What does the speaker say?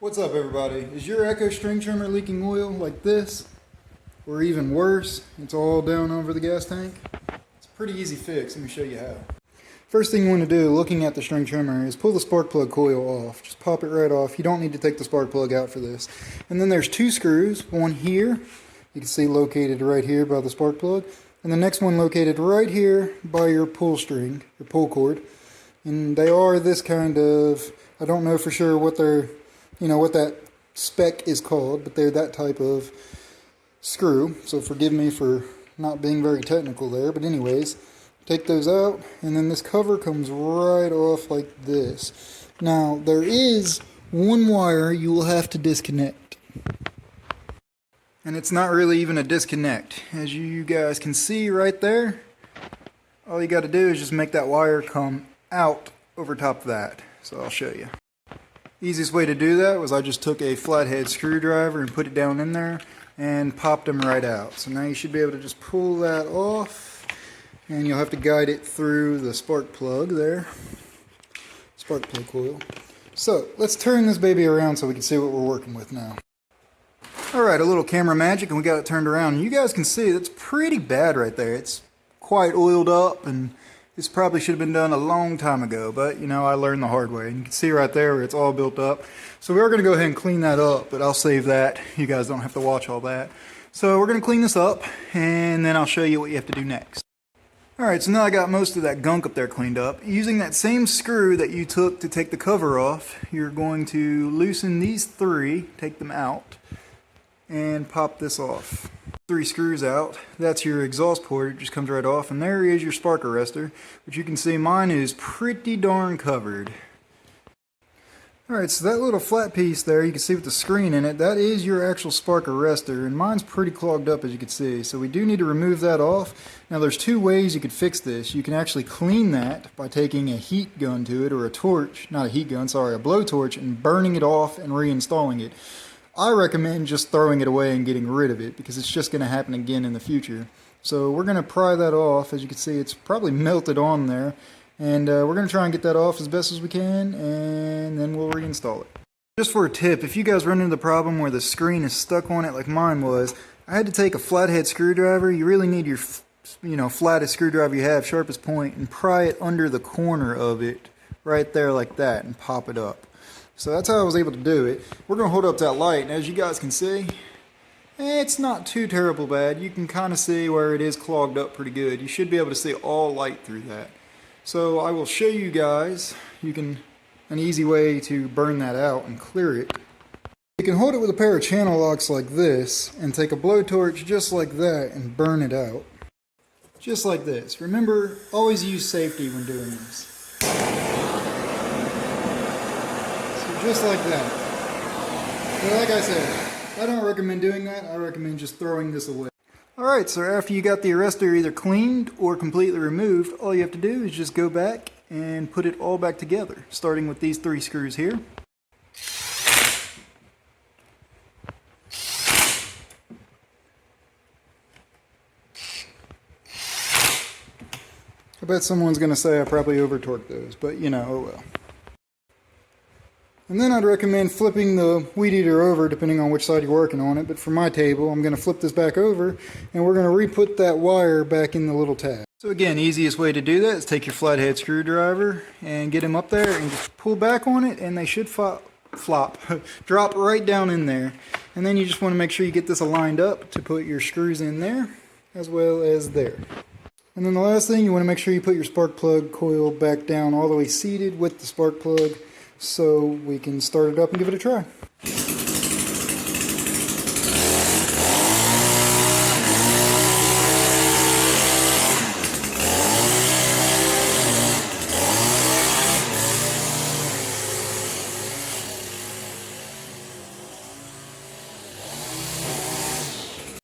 What's up, everybody? Is your Echo string trimmer leaking oil like this? Or even worse, it's all down over the gas tank? It's a pretty easy fix. Let me show you how. First thing you want to do, looking at the string trimmer, is pull the spark plug coil off. Just pop it right off. You don't need to take the spark plug out for this. And then there's two screws, one here, you can see located right here by the spark plug, and the next one located right here by your pull string, your pull cord. And they are this kind of, I don't know for sure what they're, what that spec is called, but they're that type of screw. So forgive me for not being very technical there, but anyways, take those out, and then this cover comes right off like this. Now, there is one wire you will have to disconnect. And it's not really even a disconnect. As you guys can see right there, all you got to do is just make that wire come out over top of that. So I'll show you. Easiest way to do that was I just took a flathead screwdriver and put it down in there and popped them right out. So now you should be able to just pull that off, and you'll have to guide it through the spark plug there. Spark plug coil. So let's turn this baby around so we can see what we're working with now. Alright, a little camera magic and we got it turned around. And you guys can see that's pretty bad right there. It's quite oiled up, and this probably should have been done a long time ago, but I learned the hard way. And you can see right there where it's all built up. So we are going to go ahead and clean that up, but I'll save that. You guys don't have to watch all that. So we're going to clean this up, and then I'll show you what you have to do next. Alright, so now I got most of that gunk up there cleaned up. Using that same screw that you took to take the cover off, you're going to loosen these three, take them out, and pop this off. Three screws out. That's your exhaust port. It just comes right off, and there is your spark arrestor, which you can see mine is pretty darn covered. Alright, so that little flat piece there, you can see with the screen in it, that is your actual spark arrestor, and mine's pretty clogged up, as you can see. So we do need to remove that off. Now there's two ways you could fix this. You can actually clean that by taking a heat gun to it, or a torch, not a heat gun, sorry, a blowtorch, and burning it off and reinstalling it. I recommend just throwing it away and getting rid of it, because it's just going to happen again in the future. So we're going to pry that off. As you can see, it's probably melted on there. And we're going to try and get that off as best as we can, and then we'll reinstall it. Just for a tip, if you guys run into the problem where the screen is stuck on it like mine was, I had to take a flathead screwdriver. You really need your flattest screwdriver you have, sharpest point, and pry it under the corner of it right there like that and pop it up. So that's how I was able to do it. We're going to hold up that light, and as you guys can see, it's not too terrible bad. You can kind of see where it is clogged up pretty good. You should be able to see all light through that. So I will show you guys an easy way to burn that out and clear it. You can hold it with a pair of channel locks like this and take a blowtorch just like that and burn it out. Just like this. Remember, always use safety when doing this. Just like that. But like I said, I don't recommend doing that. I recommend just throwing this away. Alright, so after you got the arrestor either cleaned or completely removed, all you have to do is just go back and put it all back together, starting with these three screws here. I bet someone's going to say I probably over-torqued those, but oh well. And then I'd recommend flipping the weed eater over depending on which side you're working on it. But for my table, I'm going to flip this back over, and we're going to re-put that wire back in the little tab. So again, easiest way to do that is take your flathead screwdriver and get them up there and just pull back on it, and they should drop right down in there. And then you just want to make sure you get this aligned up to put your screws in there as well as there. And then the last thing, you want to make sure you put your spark plug coil back down all the way seated with the spark plug, so we can start it up and give it a try.